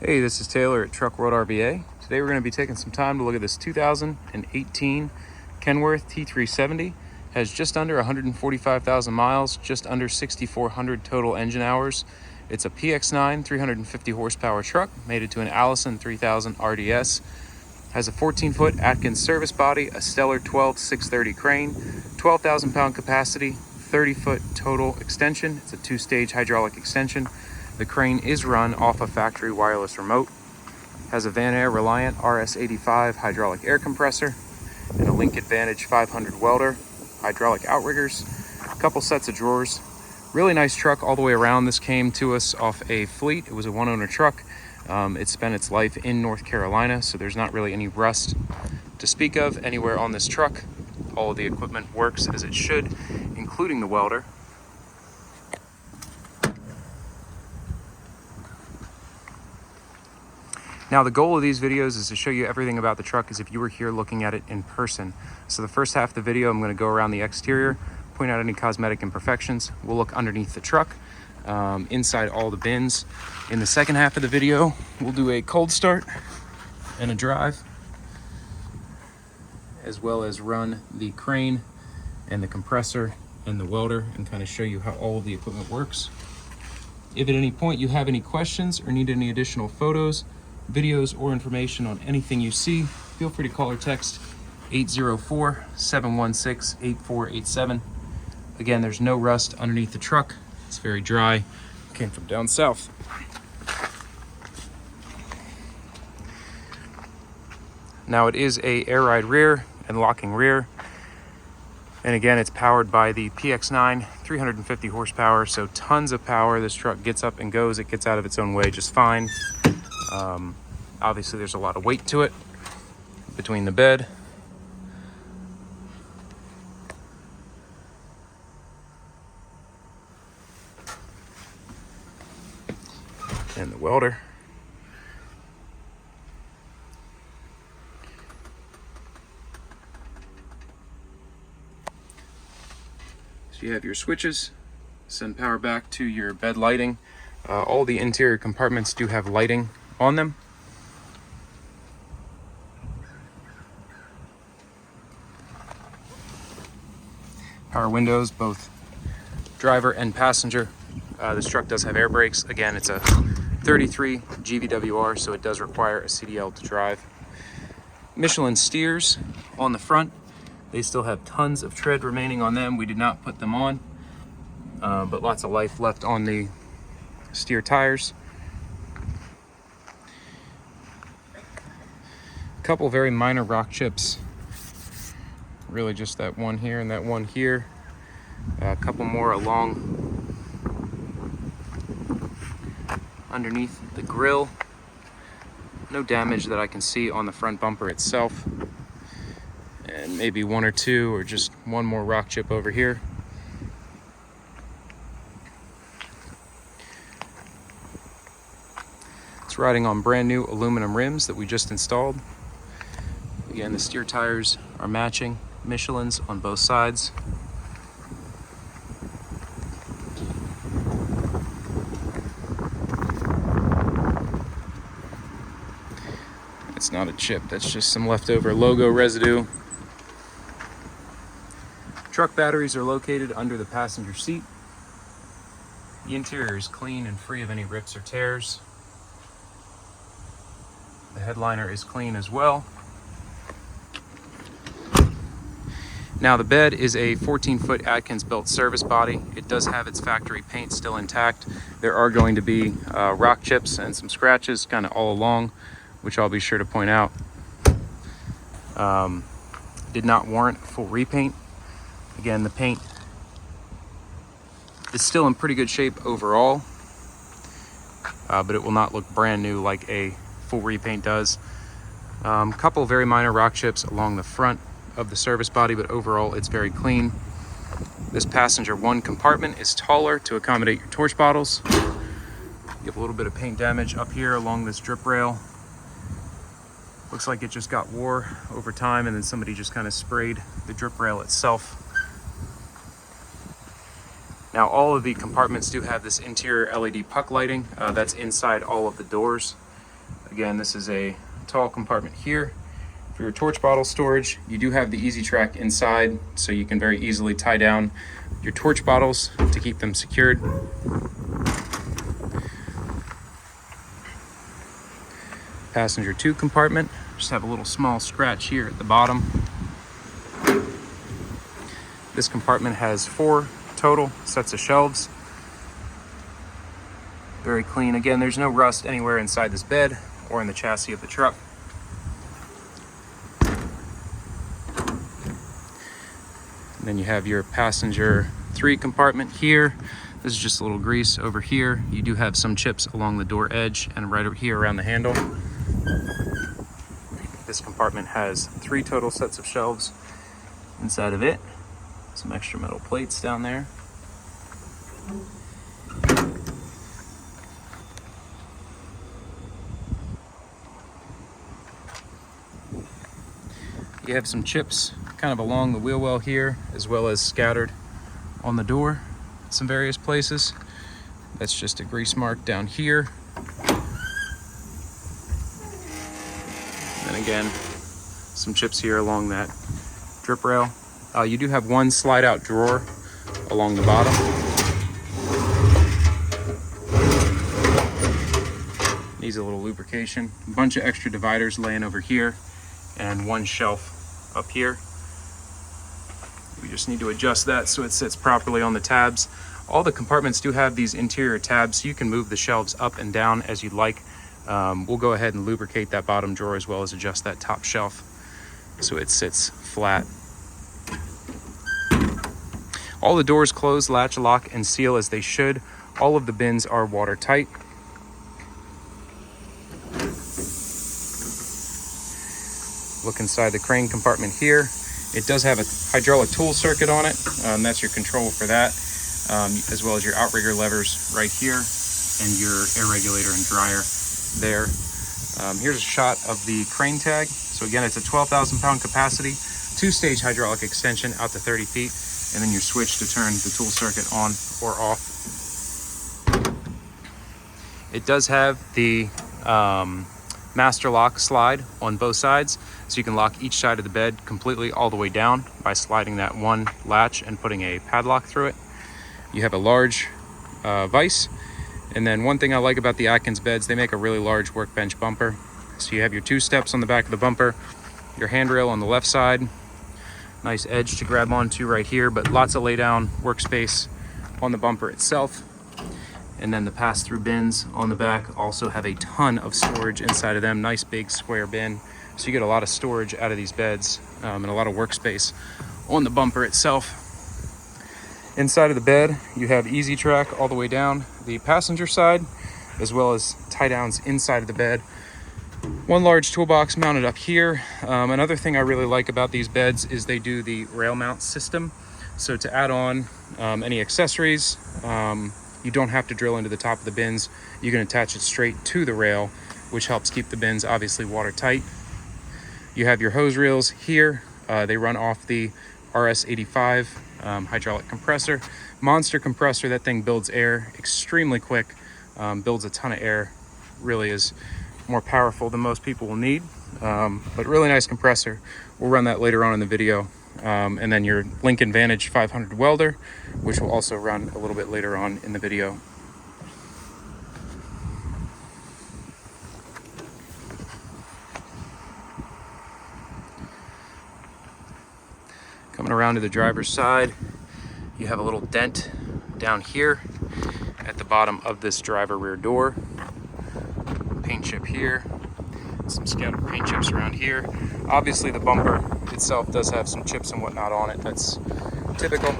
Hey, this is Taylor at Truck World RVA. Today we're going to be taking some time to look at this 2018 Kenworth T370. Has just under 145,000 miles, just under 6,400 total engine hours. It's a PX9 350 horsepower truck, mated to an Allison 3000 RDS. Has a 14-foot Adkins service body, a Stellar 12 630 crane, 12,000 pound capacity, 30-foot total extension. It's a two-stage hydraulic extension. The crane is run off a factory wireless remote. Has a Vantage Reliant RS85 hydraulic air compressor and a Lincoln Vantage 500 Welder hydraulic outriggers. A couple sets of drawers. Really nice truck all the way around. This came to us off a fleet. It was a one-owner truck. It spent its life in North Carolina, so there's not really any rust to speak of anywhere on this truck. All of the equipment works as it should, including the welder. Now, the goal of these videos is to show you everything about the truck as if you were here looking at it in person. So the first half of the video, I'm going to go around the exterior, point out any cosmetic imperfections. We'll look underneath the truck, inside all the bins. In the second half of the video, we'll do a cold start and a drive, as well as run the crane and the compressor and the welder and kind of show you how all of the equipment works. If at any point you have any questions or need any additional photos, videos, or information on anything you see, feel free to call or text 804-716-8487. Again, there's no rust underneath the truck. It's very dry. Came from down south. Now, it is a air ride rear and locking rear. And again, it's powered by the PX9 350 horsepower, so tons of power. This truck gets up and goes. It gets out of its own way just fine. Obviously, there's a lot of weight to it between the bed and the welder. So you have your switches, send power back to your bed lighting. All the interior compartments do have lighting on them. Power windows, both driver and passenger. This truck does have air brakes. Again, it's a 33 GVWR, so it does require a CDL to drive. Michelin steers on the front. They still have tons of tread remaining on them. We did not put them on, but lots of life left on the steer tires. A couple very minor rock chips. Really just that one here and that one here. A couple more along underneath the grill. No damage that I can see on the front bumper itself. And maybe one or two, or just one more rock chip over here. It's riding on brand new aluminum rims that we just installed. Again, the steer tires are matching. Michelin's on both sides. It's not a chip, that's just some leftover logo residue. Truck batteries are located under the passenger seat. The interior is clean and free of any rips or tears. The headliner is clean as well. Now, the bed is a 14-foot Adkins built service body. It does have its factory paint still intact. There are going to be rock chips and some scratches kind of all along, which I'll be sure to point out. Did not warrant a full repaint. Again, the paint is still in pretty good shape overall, but it will not look brand new like a full repaint does. Couple very minor rock chips along the front of the service body, but overall it's very clean. This passenger one compartment is taller to accommodate your torch bottles. You have a little bit of paint damage up here along this drip rail. Looks like it just got wore over time, and then somebody just kind of sprayed the drip rail itself. Now, all of the compartments do have this interior LED puck lighting that's inside all of the doors. Again, this is a tall compartment here. For your torch bottle storage, you do have the Easy Track inside, so you can very easily tie down your torch bottles to keep them secured. Passenger 2 compartment, just have a little small scratch here at the bottom. This compartment has 4 total sets of shelves. Very clean. Again, there's no rust anywhere inside this bed or in the chassis of the truck. And then you have your passenger 3 compartment here. This is just a little grease over here. You do have some chips along the door edge and right over here around the handle. This compartment has 3 total sets of shelves inside of it. Some extra metal plates down there. You have some chips kind of along the wheel well here, as well as scattered on the door in some various places. That's just a grease mark down here. And again, some chips here along that drip rail. You do have one slide out drawer along the bottom. Needs a little lubrication. A bunch of extra dividers laying over here and one shelf up here. We just need to adjust that so it sits properly on the tabs. All the compartments do have these interior tabs, so you can move the shelves up and down as you'd like. We'll go ahead and lubricate that bottom drawer as well as adjust that top shelf so it sits flat. All the doors close, latch, lock, and seal as they should. All of the bins are watertight. Look inside the crane compartment here. It does have a hydraulic tool circuit on it. That's your control for that, as well as your outrigger levers right here and your air regulator and dryer there. Here's a shot of the crane tag. So again, it's a 12,000 pound capacity, 2-stage hydraulic extension out to 30 feet, and then your switch to turn the tool circuit on or off. It does have the master lock slide on both sides, so you can lock each side of the bed completely all the way down by sliding that one latch and putting a padlock through it. You have a large vise, and then one thing I like about the Adkins beds, they make a really large workbench bumper. So you have your 2 steps on the back of the bumper, your handrail on the left side, nice edge to grab onto right here, but lots of lay down workspace on the bumper itself. And then the pass-through bins on the back also have a ton of storage inside of them. Nice big square bin. So you get a lot of storage out of these beds and a lot of workspace on the bumper itself. Inside of the bed, you have Easy Track all the way down the passenger side, as well as tie downs inside of the bed. One large toolbox mounted up here. Another thing I really like about these beds is they do the rail mount system. So to add on any accessories, you don't have to drill into the top of the bins. You can attach it straight to the rail, which helps keep the bins obviously watertight. You have your hose reels here. They run off the RS85 hydraulic compressor. Monster compressor, that thing builds air extremely quick, builds a ton of air, really is more powerful than most people will need, but really nice compressor. We'll run that later on in the video. And then your Lincoln Vantage 500 welder, which will also run a little bit later on in the video. Coming around to the driver's side, you have a little dent down here at the bottom of this driver rear door. Paint chip here, some scattered paint chips around here. Obviously the bumper itself does have some chips and whatnot on it. That's typical.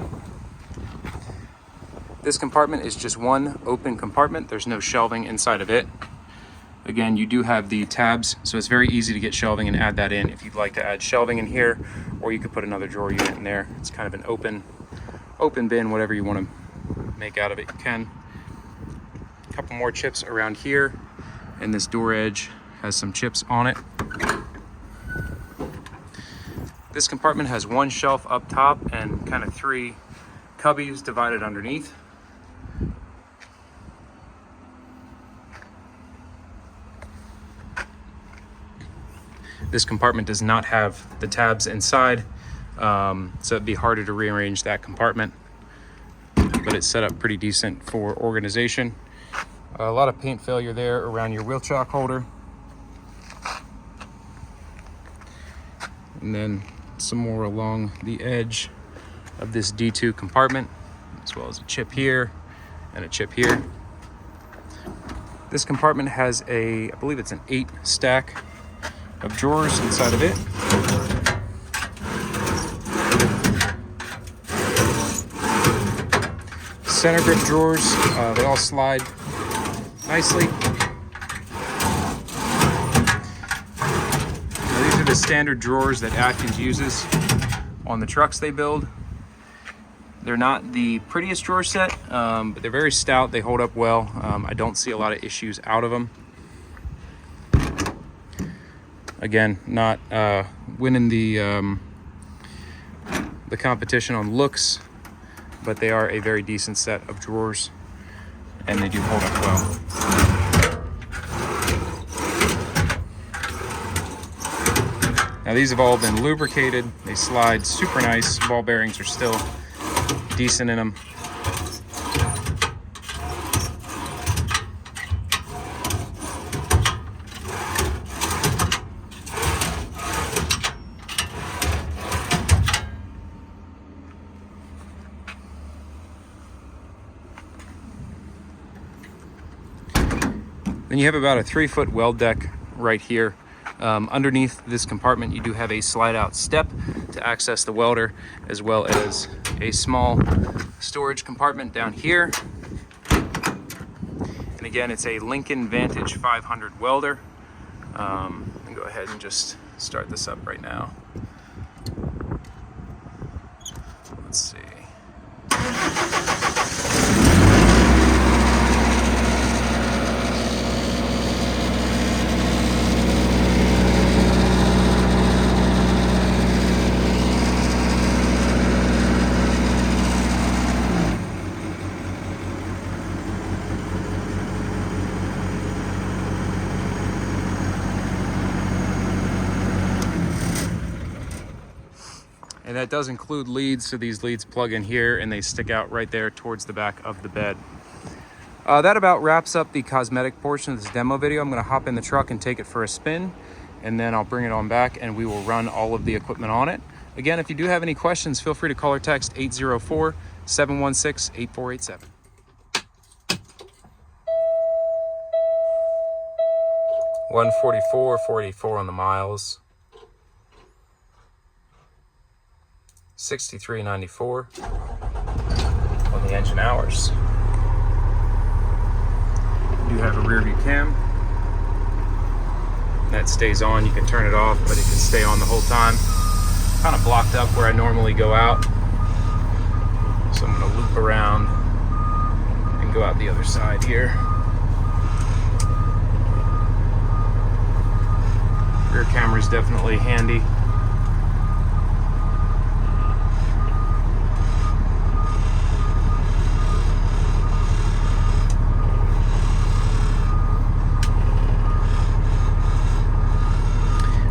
This compartment is just one open compartment. There's no shelving inside of it. Again, you do have the tabs, so it's very easy to get shelving and add that in if you'd like to add shelving in here, or you could put another drawer unit in there. It's kind of an open bin, whatever you want to make out of it, you can. A couple more chips around here, and this door edge has some chips on it. This compartment has one shelf up top and kind of 3 cubbies divided underneath. This compartment does not have the tabs inside, so it'd be harder to rearrange that compartment, but it's set up pretty decent for organization. A lot of paint failure there around your wheel chock holder. And then some more along the edge of this D2 compartment, as well as a chip here and a chip here. This compartment has I believe it's an 8 stack of drawers inside of it. Center grip drawers, they all slide nicely. Now, these are the standard drawers that Adkins uses on the trucks they build. They're not the prettiest drawer set, but they're very stout. They hold up well. I don't see a lot of issues out of them. Again, not winning the competition on looks, but they are a very decent set of drawers, and they do hold up well. Now these have all been lubricated. They slide super nice. Ball bearings are still decent in them. Then you have about a 3-foot weld deck right here. Underneath this compartment, you do have a slide-out step to access the welder, as well as a small storage compartment down here. And again, it's a Lincoln Vantage 500 welder. I'll go ahead and just start this up right now. Let's see. And that does include leads, so these leads plug in here and they stick out right there towards the back of the bed. That about wraps up the cosmetic portion of this demo video. I'm gonna hop in the truck and take it for a spin, and then I'll bring it on back and we will run all of the equipment on it. Again, if you do have any questions, feel free to call or text 804-716-8487. $144.44 on the miles. $63.94 on the engine hours. You do have a rear view cam that stays on. You can turn it off, but it can stay on the whole time. Kind of blocked up where I normally go out, so I'm going to loop around and go out the other side here. Rear camera is definitely handy.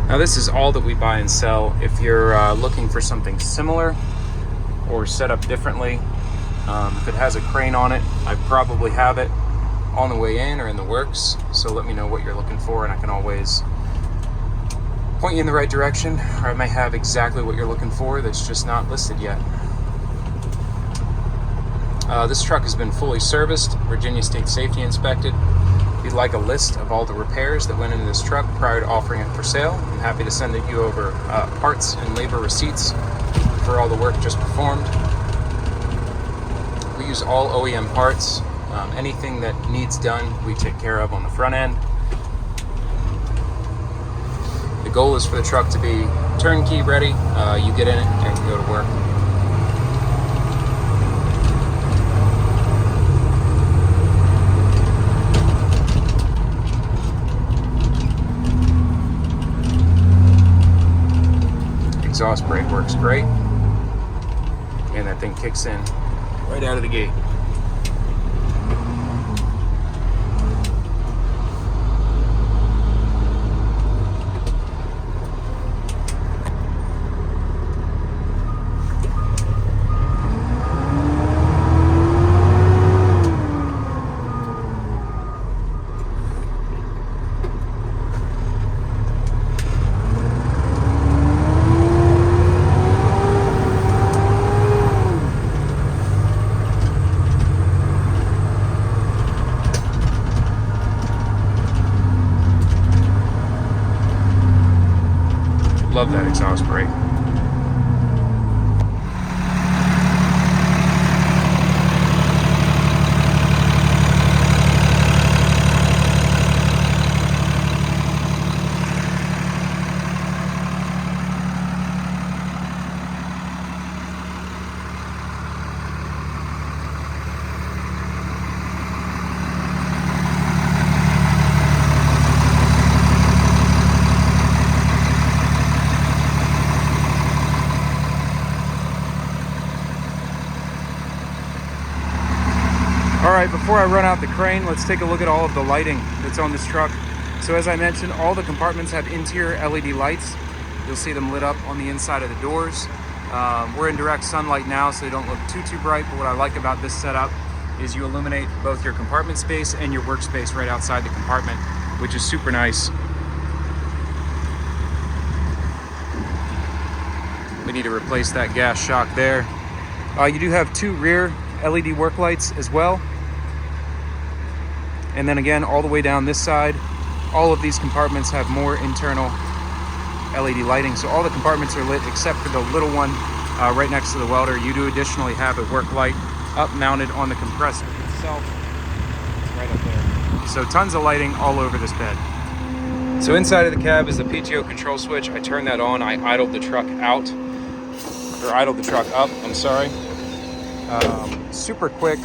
Now this is all that we buy and sell. If you're looking for something similar or set up differently, if it has a crane on it, I probably have it on the way in or in the works. So let me know what you're looking for and I can always point you in the right direction, or I may have exactly what you're looking for that's just not listed yet. This truck has been fully serviced, Virginia State Safety inspected. If you'd like a list of all the repairs that went into this truck prior to offering it for sale, I'm happy to send you over parts and labor receipts for all the work just performed. We use all OEM parts. Anything that needs done, we take care of on the front end. The goal is for the truck to be turnkey ready. You get in it and you go to work. Exhaust brake works great, and that thing kicks in right out of the gate. love that exhaust brake. All right, before I run out the crane, let's take a look at all of the lighting that's on this truck. So as I mentioned, all the compartments have interior LED lights. You'll see them lit up on the inside of the doors. We're in direct sunlight now, so they don't look too bright, but what I like about this setup is you illuminate both your compartment space and your workspace right outside the compartment, which is super nice. We need to replace that gas shock there. You do have 2 rear LED work lights as well. And then again, all the way down this side, all of these compartments have more internal LED lighting. So all the compartments are lit except for the little one right next to the welder. You do additionally have a work light up mounted on the compressor itself, right up there. So tons of lighting all over this bed. So inside of the cab is the PTO control switch. I turned that on, I idled the truck out, or idled the truck up, I'm sorry. Super quick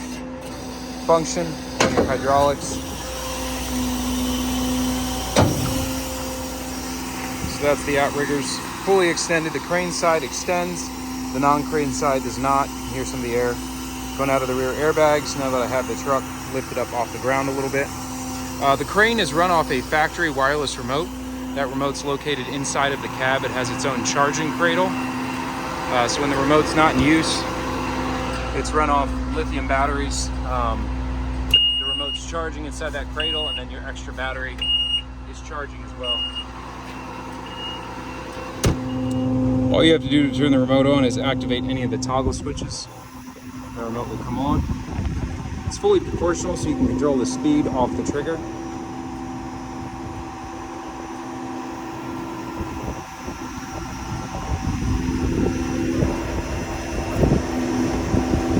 function on your hydraulics. So that's the outriggers fully extended. The crane side extends, the non-crane side does not. You can hear some of the air going out of the rear airbags now that I have the truck lifted up off the ground a little bit. The crane is run off a factory wireless remote. That remote's located inside of the cab. It has its own charging cradle. So when the remote's not in use, it's run off lithium batteries. The remote's charging inside that cradle, and then your extra battery is charging as well. All you have to do to turn the remote on is activate any of the toggle switches. The remote will come on. It's fully proportional, so you can control the speed off the trigger.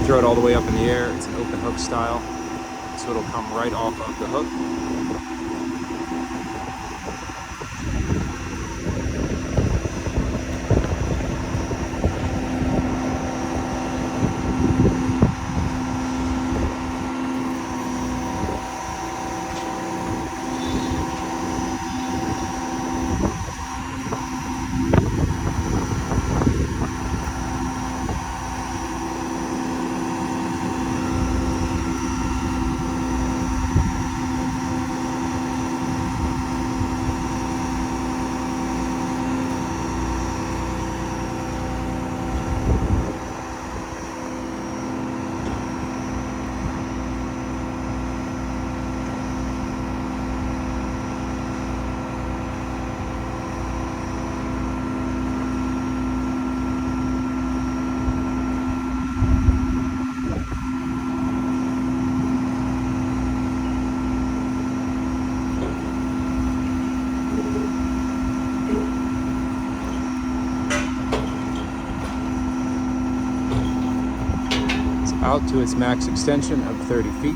Throw it all the way up in the air. It's an open hook style, so it'll come right off of the hook. Out to its max extension of 30 feet.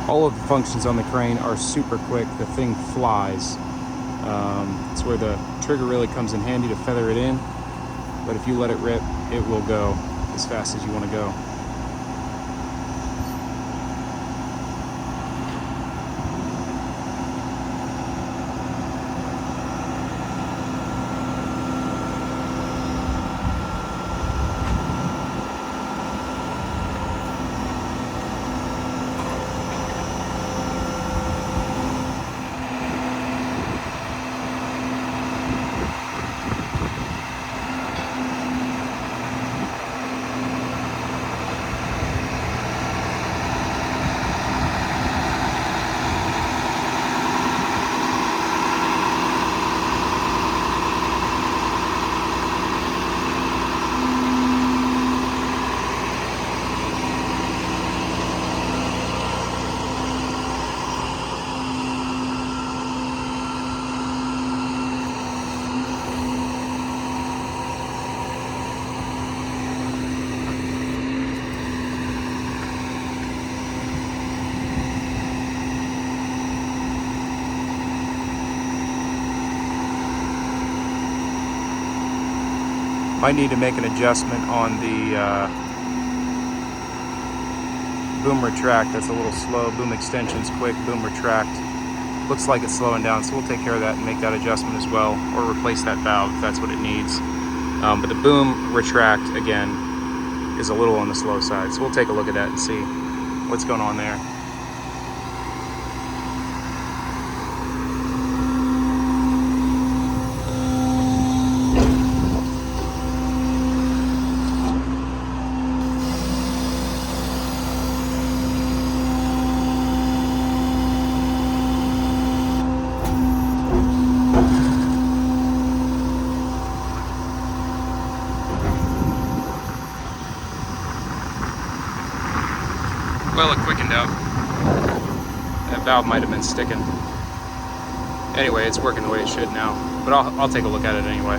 All of the functions on the crane are super quick. The thing flies. It's where the trigger really comes in handy to feather it in. But if you let it rip, it will go as fast as you want to go. Might need to make an adjustment on the boom retract. That's a little slow. Boom extension's quick, boom retract looks like it's slowing down, so we'll take care of that and make that adjustment as well, or replace that valve if that's what it needs. But the boom retract, again, is a little on the slow side, so we'll take a look at that and see what's going on there. Well, it quickened up. That valve might have been sticking. Anyway, it's working the way it should now, but I'll take a look at it anyway.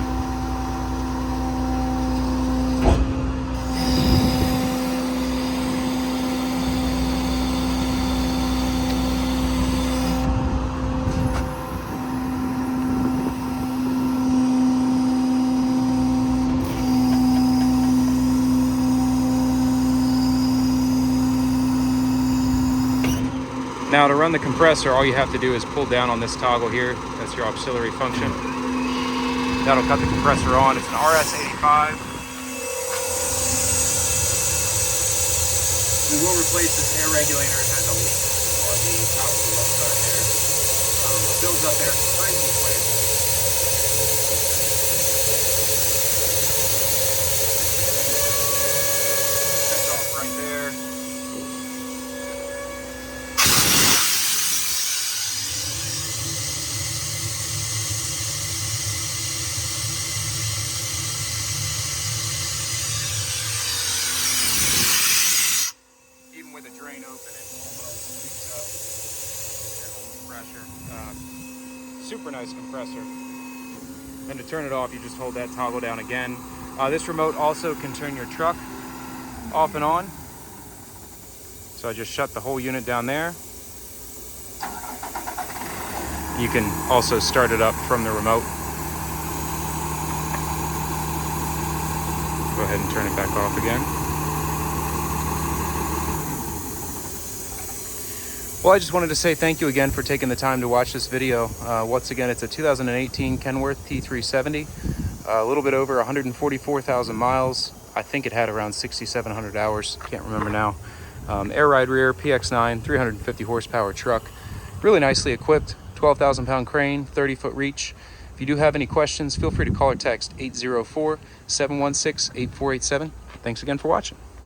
Now to run the compressor, all you have to do is pull down on this toggle here. That's your auxiliary function. That'll cut the compressor on. It's an RS85. We will replace this air regulator. It has a leak on the top of the left side there. It builds up there crazy quick. That's off right there. With a drain open, it almost leaks up and holds pressure. Super nice compressor. And to turn it off, you just hold that toggle down again. This remote also can turn your truck off and on. So I just shut the whole unit down there. You can also start it up from the remote. Go ahead and turn it back off again. Well, I just wanted to say thank you again for taking the time to watch this video. Once again, it's a 2018 Kenworth T370, a little bit over 144,000 miles. I think it had around 6,700 hours, can't remember now. Air ride rear, PX9, 350 horsepower truck. Really nicely equipped, 12,000 pound crane, 30-foot reach. If you do have any questions, feel free to call or text 804-716-8487. Thanks again for watching.